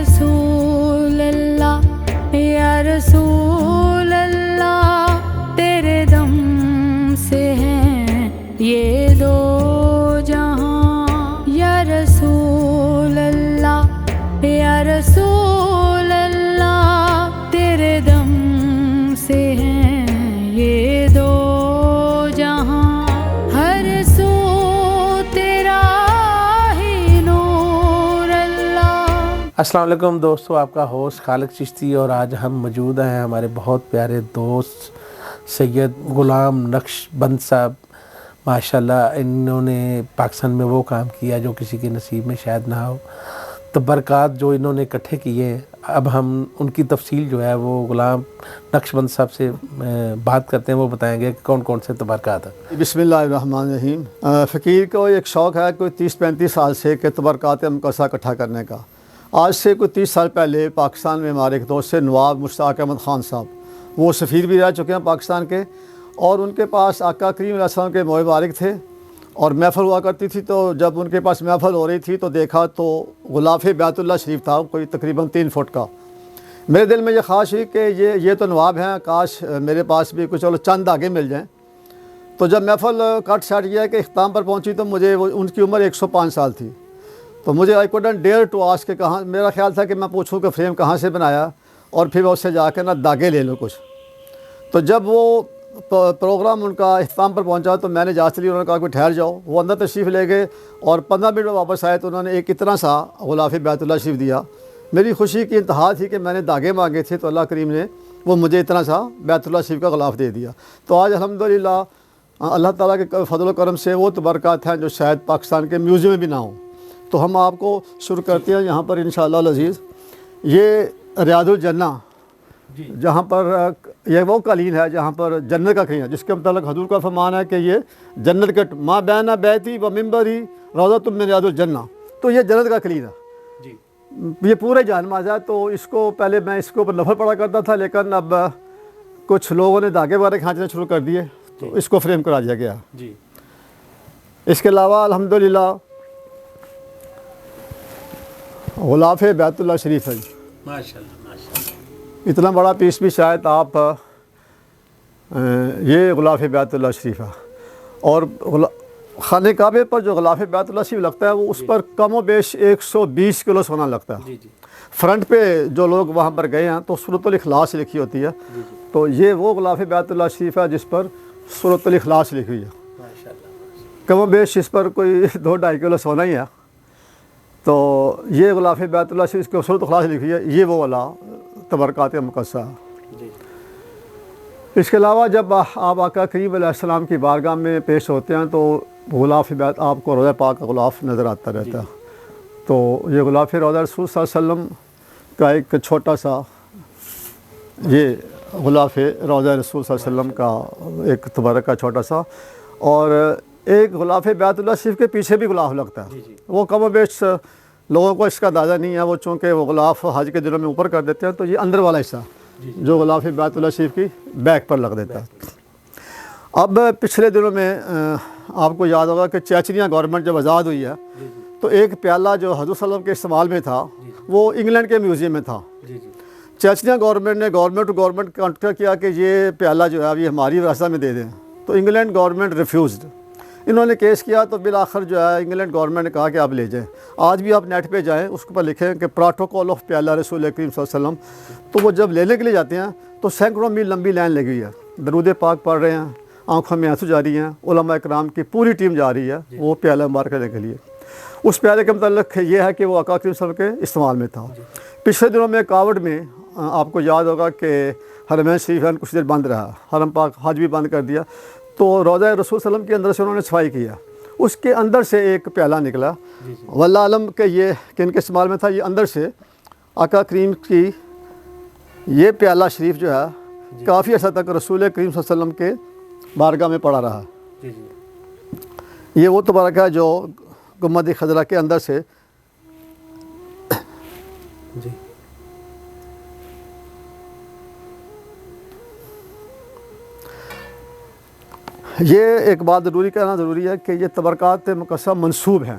رسول اللہ یا رسول اللہ، تیرے دم سے ہیں یہ دو جہاں، یا رسول اللہ یا رسول اللہ، تیرے دم سے ہیں یہ دو جہاں، ہر سو تیرا ہی نور اللہ۔ السلام علیکم دوستو، آپ کا ہوسٹ خالق چشتی، اور آج ہم موجود ہیں ہمارے بہت پیارے دوست سید غلام نقش بند صاحب۔ ماشاءاللہ انہوں نے پاکستان میں وہ کام کیا جو کسی کے نصیب میں شاید نہ ہو، تو برکات جو انہوں نے اکٹھے کیے ہیں، اب ہم ان کی تفصیل جو ہے وہ غلام نقش بند صاحب سے بات کرتے ہیں، وہ بتائیں گے کہ کون کون سے تبرکات ہیں۔ بسم اللہ الرحمن الرحیم۔ فقیر کو ایک شوق ہے کوئی 30-35 سال سے کہ تبرکات مقدسہ اکٹھا کرنے کا۔ آج سے کوئی 30 سال پہلے پاکستان میں ہمارے ایک دوست سے نواب مشتاق احمد خان صاحب، وہ سفیر بھی رہ چکے ہیں پاکستان کے، اور ان کے پاس آقا کریم علیہ السلام کے موئے مبارک تھے اور محفل ہوا کرتی تھی، تو جب ان کے پاس محفل ہو رہی تھی تو دیکھا تو غلاف بیت اللہ شریف تھا، کوئی تقریباً 3 فٹ کا۔ میرے دل میں یہ خواہش ہوئی کہ یہ تو نواب ہیں، کاش میرے پاس بھی کچھ چلو چند آگے مل جائیں۔ تو جب محفل کٹ سٹ گیا کہ اختتام پر پہنچی تو مجھے ان کی عمر 105 سال تھی، تو مجھے I couldn't dare to ask کہ کہاں، میرا خیال تھا کہ میں پوچھوں کہ فریم کہاں سے بنایا، اور پھر میں اس سے جا کے داغے لے لوں کچھ۔ تو جب وہ پروگرام ان کا اختتام پر پہنچا تو میں نے اجازت لی، انہوں نے کہا کہ ٹھہر جاؤ۔ وہ اندر تشریف لے گئے اور 15 منٹ میں واپس آئے تو انہوں نے ایک اتنا سا غلاف بیت اللہ شریف دیا۔ میری خوشی کی انتہا تھی کہ میں نے داغے مانگے تھے تو اللہ کریم نے وہ مجھے اتنا سا بیت اللہ شریف کا غلاف دے دیا۔ تو آج الحمدللہ اللہ تعالیٰ کے فضل و کرم سے وہ تبرکات ہیں جو شاید پاکستان کے میوزیم میں بھی نہ ہوں۔ تو ہم آپ کو شروع کرتے ہیں یہاں پر انشاءاللہ العزیز۔ یہ ریاض الجنہ، جہاں پر یہ وہ قالین ہے جہاں پر جنت کا قالین ہے، جس کے متعلق حضور کا فرمان ہے کہ یہ جنت کے ماں بین بیتی و ممبری روضۃ من ریاض الجنہ، تو یہ جنت کا قالین ہے، یہ پورے جانماز ہے۔ تو اس کو پہلے میں اس کے اوپر نفل پڑا کرتا تھا، لیکن اب کچھ لوگوں نے دھاگے وغیرہ کھینچنا شروع کر دیے تو اس کو فریم کرا دیا گیا۔ اس کے علاوہ الحمدللہ غلاف بیت اللہ شریف ہے، ماشاءاللہ اتنا بڑا پیس بھی شاید آپ یہ غلاف بیت اللہ شریف ہے۔ اور خانہ کعبے پر جو غلاف بیت اللہ شریف لگتا ہے وہ اس پر کم و بیش 120 کلو سونا لگتا ہے۔ فرنٹ پہ جو لوگ وہاں پر گئے ہیں تو سورۃ الاخلاص لکھی ہوتی ہے، تو یہ وہ غلاف بیت اللہ شریف ہے جس پر سورۃ الاخلاص لکھی ہوئی ہے۔ کم و بیش اس پر کوئی 2-2.5 کلو سونا ہی ہے۔ تو یہ غلاف بیت اللہ شریف کے سورۃ الاخلاص لکھی ہے، یہ وہ والا تبرکات مقدسہ۔ اس کے علاوہ جب آپ آقا کریم علیہ السلام کی بارگاہ میں پیش ہوتے ہیں تو غلاف بیت آپ کو روضہ پاک کا غلاف نظر آتا رہتا ہے۔ تو یہ غلاف روضہ رسول صلی اللہ علیہ وسلم کا ایک چھوٹا سا، یہ غلاف روضہ رسول صلی اللہ علیہ وسلم کا ایک تبرک کا چھوٹا سا، اور ایک غلاف بیت اللہ شریف کے پیچھے بھی غلاف لگتا ہے۔ وہ کم و بیش لوگوں کو اس کا اندازہ نہیں ہے، وہ چونکہ وہ غلاف حج کے دنوں میں اوپر کر دیتے ہیں، تو یہ اندر والا حصہ جو غلاف بیت اللہ شریف کی بیک پر لگ دیتا ہے۔ اب پچھلے دنوں میں آپ کو یاد ہوگا کہ چیچنیا گورنمنٹ جب آزاد ہوئی ہے تو ایک پیالہ جو حضور صلی اللہ علیہ وسلم کے استعمال میں تھا وہ انگلینڈ کے میوزیم میں تھا۔ چیچنیا گورنمنٹ نے گورنمنٹ ٹو گورنمنٹ کانٹیکٹ کیا کہ یہ پیالہ جو ہے یہ ہماری وراثت میں دے دیں، تو انگلینڈ گورنمنٹ ریفیوزڈ۔ انہوں نے کیس کیا تو بالآخر جو ہے انگلینڈ گورنمنٹ نے کہا کہ آپ لے جائیں۔ آج بھی آپ نیٹ پہ جائیں، اس کے اوپر لکھیں کہ پروٹوکول آف پیالہ رسول کریم صلی اللہ علیہ وسلم، تو وہ جب لینے کے لیے جاتے ہیں تو سینکڑوں میل لمبی لائن لگی ہوئی ہے، درود پاک پڑھ رہے ہیں، آنکھوں میں آنسو جاری ہیں، علماء اکرام کی پوری ٹیم جا رہی ہے وہ پیالہ مبارک کرنے کے لیے۔ اس پیالے کے متعلق یہ ہے کہ وہ آقا کریم صلی اللہ علیہ وسلم کے استعمال میں تھا۔ پچھلے دنوں میں کاوڑ میں آپ کو یاد ہوگا کہ حرمین شریفین کچھ دیر بند رہا، حرم پاک حج بھی بند کر دیا، تو روضہ رسول صلی اللہ علیہ وسلم کے اندر سے انہوں نے صفائی کیا، اس کے اندر سے ایک پیالہ نکلا، واللہ علم کہ یہ کن کے استعمال میں تھا۔ یہ اندر سے آقا کریم کی یہ پیالہ شریف جو ہے کافی عرصہ تک رسول کریم صلی اللہ علیہ وسلم کے بارگاہ میں پڑا رہا۔ یہ وہ تبرک ہے جو گنبد خضرا کے اندر سے یہ ایک بات ضروری کہنا ضروری ہے کہ یہ تبرکات مقدسہ منسوب ہیں،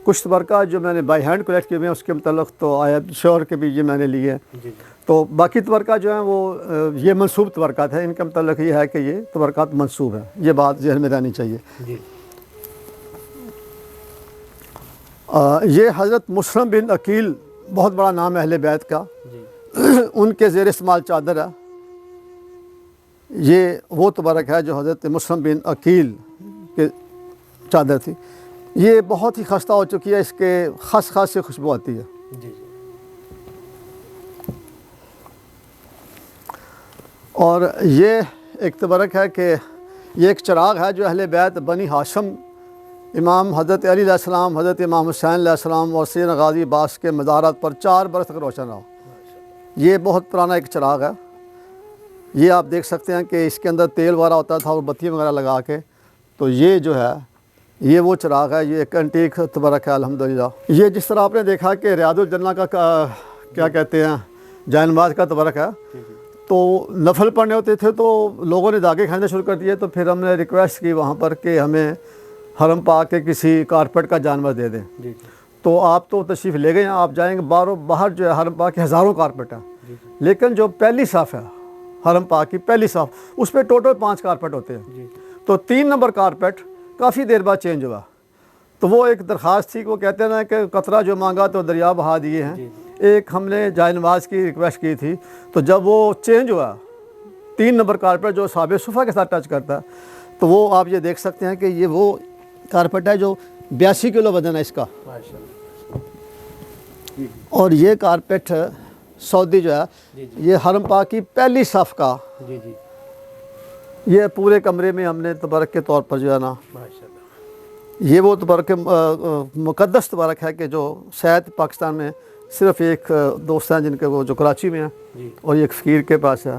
کچھ تبرکات جو میں نے بائی ہینڈ کلیکٹ کیے ہوئے ہیں اس کے متعلق تو آیا شور کے بھی یہ میں نے لیے ہیں. تو باقی تبرکات جو ہیں وہ یہ منسوب تبرکات ہیں. ان کے متعلق یہ ہے کہ یہ تبرکات منسوب ہیں. یہ بات ذہن میں رہنی چاہیے. یہ حضرت مسلم بن عقیل بہت بڑا نام ہے اہل بیت کا. ان کے زیر استعمال چادر ہے. یہ وہ تبرک ہے جو حضرت مسلم بن عقیل کے چادر تھی. یہ بہت ہی خستہ ہو چکی ہے. اس کے خاص خاص سے خوشبو آتی ہے. اور یہ ایک تبرک ہے کہ یہ ایک چراغ ہے جو اہل بیت بنی ہاشم امام حضرت علی علیہ السلام، حضرت امام حسین علیہ السلام اور سیدنا غازی عباس کے مزارات پر 4 برس تک روشن رہا. یہ بہت پرانا ایک چراغ ہے. یہ آپ دیکھ سکتے ہیں کہ اس کے اندر تیل وغیرہ ہوتا تھا اور بتی وغیرہ لگا کے. تو یہ جو ہے یہ وہ چراغ ہے. یہ ایک انٹیک تبرک ہے الحمدللہ. یہ جس طرح آپ نے دیکھا کہ ریاض الجنہ کا کیا کہتے ہیں جائے نماز کا تبرک ہے. تو نفل پڑھنے ہوتے تھے تو لوگوں نے داغے کھانے شروع کر دیے. تو پھر ہم نے ریکویسٹ کی وہاں پر کہ ہمیں حرم پاک کے کسی کارپیٹ کا جانور دے دیں. تو آپ تو تشریف لے گئے ہیں. آپ جائیں گے باہر جو ہے حرم پاک کے ہزاروں کارپیٹ ہیں. لیکن جو پہلی صف ہے حرم پاک کی پہلی صف اس پہ ٹوٹل 5 کارپیٹ ہوتے ہیں. تو 3 نمبر کارپیٹ کافی دیر بعد چینج ہوا. تو وہ ایک درخواست تھی کہ وہ کہتے ہیں نا کہ قطرہ جو مانگا تو دریا بہا دیے ہیں. ایک ہم نے جائے نماز کی ریکویسٹ کی تھی. تو جب وہ چینج ہوا 3 نمبر کارپیٹ جو صحابہ صفحہ کے ساتھ ٹچ کرتا ہے تو وہ آپ یہ دیکھ سکتے ہیں کہ یہ وہ کارپیٹ ہے جو 82 کلو وزن ہے اس کا. اور یہ کارپیٹ سعودی جو ہے یہ حرم پاک کی پہلی صف کا یہ پورے کمرے میں ہم نے تبرک کے طور پر جو ہے نا یہ وہ تبرک مقدس تبرک ہے کہ جو شاید پاکستان میں صرف ایک دوست ہیں جن کے وہ جو کراچی میں ہیں اور ایک فقیر کے پاس ہے.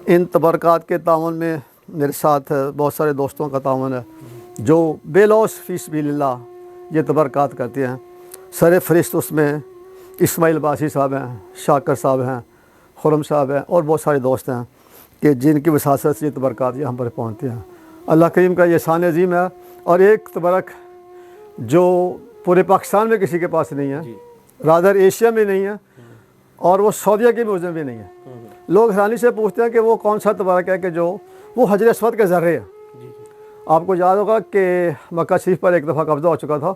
ان تبرکات کے تعاون میں میرے ساتھ بہت سارے دوستوں کا تعاون ہے جو بے لوث فی سبیل اللہ یہ تبرکات کرتے ہیں. سر فہرست اس میں اسماعیل باسی صاحب ہیں، شاکر صاحب ہیں، خرم صاحب ہیں اور بہت سارے دوست ہیں کہ جن کی وساطت سے یہ تبرکات یہاں پر پہنچتے ہیں. اللہ کریم کا یہ شان عظیم ہے. اور ایک تبرک جو پورے پاکستان میں کسی کے پاس نہیں ہے، رادر ایشیا میں نہیں ہے اور وہ سعودیہ کے میوزیم میں نہیں ہے. لوگ حیرانی سے پوچھتے ہیں کہ وہ کون سا تبرک ہے کہ جو وہ حجر اسود کے ذرے ہیں. آپ کو یاد ہوگا کہ مکہ شریف پر ایک دفعہ قبضہ ہو چکا تھا.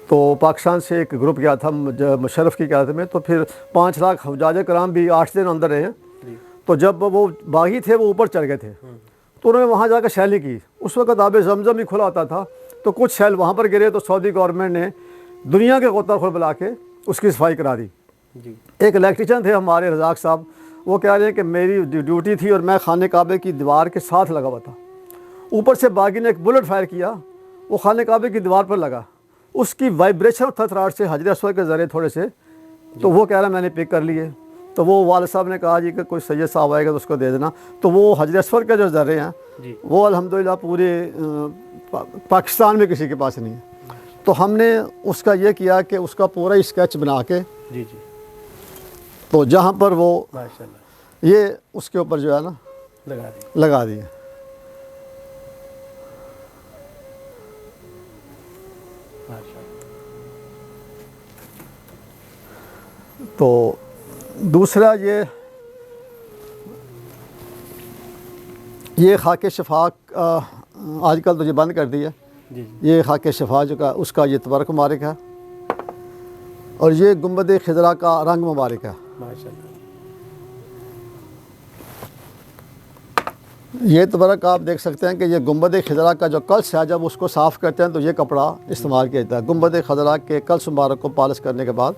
تو پاکستان سے ایک گروپ گیا تھا مشرف کی قیادت میں. تو پھر 5 لاکھ حجاج کرام بھی 8 دن اندر رہے ہیں. تو جب وہ باغی تھے وہ اوپر چڑھ گئے تھے تو انہوں نے وہاں جا کے سیلی کی. اس وقت آب زمزم بھی کھلا ہوتا تھا تو کچھ سیل وہاں پر گرے. تو سعودی گورنمنٹ نے دنیا کے غوطہ خور بلا کے اس کی صفائی کرا دی. ایک الیکٹریشین تھے ہمارے رزاق صاحب، وہ کہہ رہے ہیں کہ میری ڈیوٹی تھی اور میں خانہ کعبے کی دیوار کے ساتھ لگا ہوا تھا. اوپر سے باغی نے ایک بلٹ فائر کیا، وہ خانہ کعبے کی دیوار پر لگا. اس کی وائبریشن اور تھرتھراہٹ سے حجر اسود کے ذرے تھوڑے سے تو وہ کہہ رہا میں نے پک کر لیے. تو وہ والد صاحب نے کہا جی کہ کوئی سید صاحب آئے گا تو اس کو دے دینا. تو وہ حجر اسود کے جو ذرے ہیں وہ الحمدللہ پورے پاکستان میں کسی کے پاس نہیں ہے. تو ہم نے اس کا یہ کیا کہ اس کا پورا اسکیچ بنا کے تو جہاں پر وہ یہ اس کے اوپر جو ہے نا لگا دیے. تو دوسرا یہ خاک شفاق آج کل تو یہ بند کر دی ہے. یہ خاک شفا جو کا اس کا یہ تبرک مبارک ہے. اور یہ گنبد خضرا کا رنگ مبارک ہے. یہ تبرک آپ دیکھ سکتے ہیں کہ یہ گنبد خضرا کا جو کلش ہے جب اس کو صاف کرتے ہیں تو یہ کپڑا استعمال کیا جاتا ہے. گنبد خضرا کے کلش مبارک کو پالش کرنے کے بعد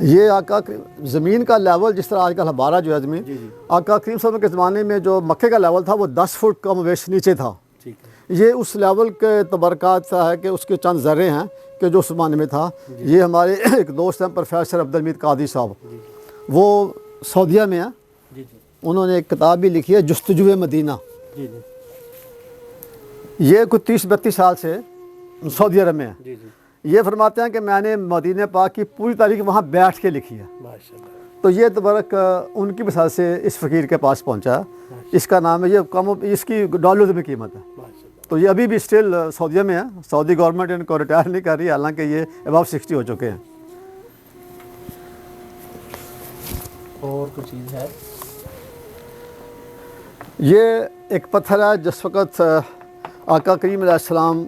یہ آقا زمین کا لیول جس طرح آج کل ہمارا جو ہے زمین آقا کریم صلی اللہ علیہ وسلم کے زمانے میں جو مکے کا لیول تھا وہ 10 فٹ کم بیش نیچے تھا. یہ اس لیول کے تبرکات ہے کہ اس کے چند ذرے ہیں کہ جو اس زمانے میں تھا. یہ ہمارے ایک دوست ہیں پروفیسر عبدالحمید قادری صاحب، وہ سعودیہ میں ہیں. انہوں نے ایک کتاب بھی لکھی ہے جستجو مدینہ. یہ کچھ 30-32 سال سے سعودی عرب میں ہیں. یہ فرماتے ہیں کہ میں نے مدینہ پاک کی پوری تاریخ وہاں بیٹھ کے لکھی ہے. تو یہ تبرک ان کی مثال سے اس فقیر کے پاس پہنچا. اس کا نام ہے یہ کم اس کی ڈالرز میں قیمت ہے. تو یہ ابھی بھی اسٹل سعودیہ میں ہے. سعودی گورنمنٹ ان کو ریٹائر نہیں کر رہی، حالانکہ یہ ابو 60 ہو چکے ہیں. اور کوئی چیز ہے؟ یہ ایک پتھر ہے جس وقت آقا کریم علیہ السلام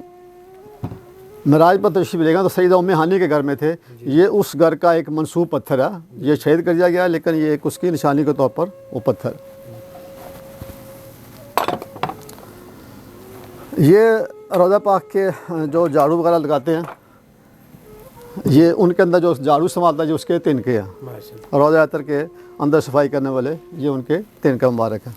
معراج پر تشریف لے گئے تو سیدہ ام ہانی کے گھر میں تھے. یہ اس گھر کا ایک منسوب پتھر ہے، یہ شہید کر دیا گیا ہے، لیکن یہ ایک اس کی نشانی کے طور پر وہ پتھر. یہ روضہ پاک کے جو جھاڑو وغیرہ لگاتے ہیں، یہ ان کے اندر جو جھاڑو سنبھالتا ہے جو اس کے تنکے ہیں. ماشاءاللہ. روضہ عطر کے اندر صفائی کرنے والے یہ ان کے تنکے مبارک ہیں.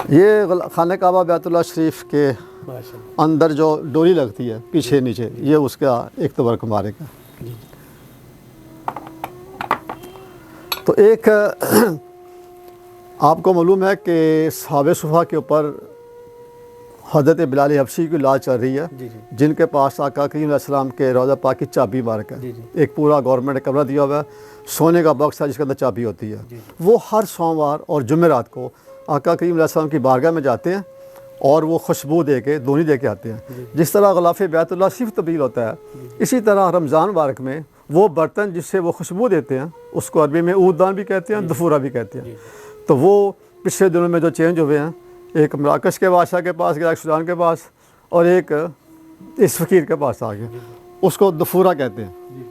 یہ خانہ کعبہ بیت اللہ شریف کے ماشاءاللہ. اندر جو ڈوری لگتی ہے پیچھے نیچے، یہ اس کا ایک تبرک مبارک ہے. جی. تو ایک آپ کو معلوم ہے کہ صحابہ صفحہ کے اوپر حضرت بلال حبشی کی لاج چل رہی ہے، جی جی جن کے پاس آقا کریم علیہ السلام کے روضہ پاک کی چابی مبارک ہے. جی جی. ایک پورا گورنمنٹ نے کمرہ دیا ہوا ہے، سونے کا باکس ہے جس کے اندر چابی ہوتی ہے. جی. وہ ہر سوموار اور جمعرات کو آقا کریم علیہ السلام کی بارگاہ میں جاتے ہیں اور وہ خوشبو دے کے دونی دے کے آتے ہیں. جی. جس طرح غلاف بیت اللہ صرف تبدیل ہوتا ہے، اسی طرح رمضان مبارک میں وہ برتن جس سے وہ خوشبو دیتے ہیں اس کو عربی میں عودان بھی کہتے ہیں، دفورہ بھی کہتے ہیں. جی. تو وہ پچھلے دنوں میں جو چینج ہوئے ہیں، ایک مراکش کے بادشاہ کے پاس گیا، ایک سوڈان کے پاس، اور ایک اس فقیر کے پاس آ گیا. اس کو دفورہ کہتے ہیں.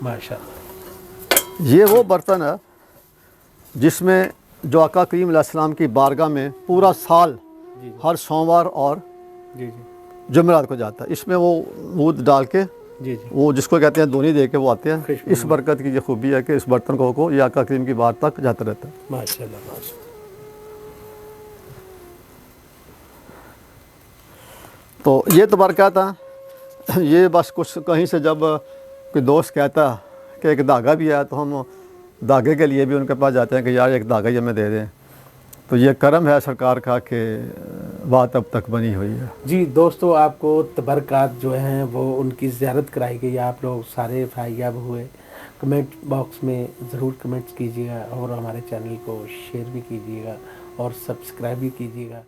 ماشاءاللہ. یہ وہ برتن ہے جس میں جو آقا کریم علیہ السلام کی بارگاہ میں پورا سال جی. ہر سوموار اور جی جی جمعرات کو جاتا ہے. اس میں وہ عود ڈال کے جی جی. وہ جس کو کہتے ہیں دونی دے کے وہ آتے ہیں. خوشبو. اس برکت کی یہ خوبی ہے کہ اس برتن کو یہ آقا کریم کی بار تک جاتا رہتا ہے. ماشاءاللہ. ماشاءاللہ. تو یہ تو برکات ہے. یہ بس کچھ کہیں سے جب کوئی دوست کہتا کہ ایک دھاگا بھی ہے تو ہم دھاگے کے لیے بھی ان کے پاس جاتے ہیں کہ یار ایک دھاگا ہی ہمیں دے دیں. تو یہ کرم ہے سرکار کا کہ بات اب تک بنی ہوئی ہے. جی دوستو، آپ کو تبرکات جو ہیں وہ ان کی زیارت کرائی گئی. آپ لوگ سارے فائیاب ہوئے. کمنٹ باکس میں ضرور کمنٹس کیجیے گا اور ہمارے چینل کو شیئر بھی کیجیے گا اور سبسکرائب بھی کیجیے گا.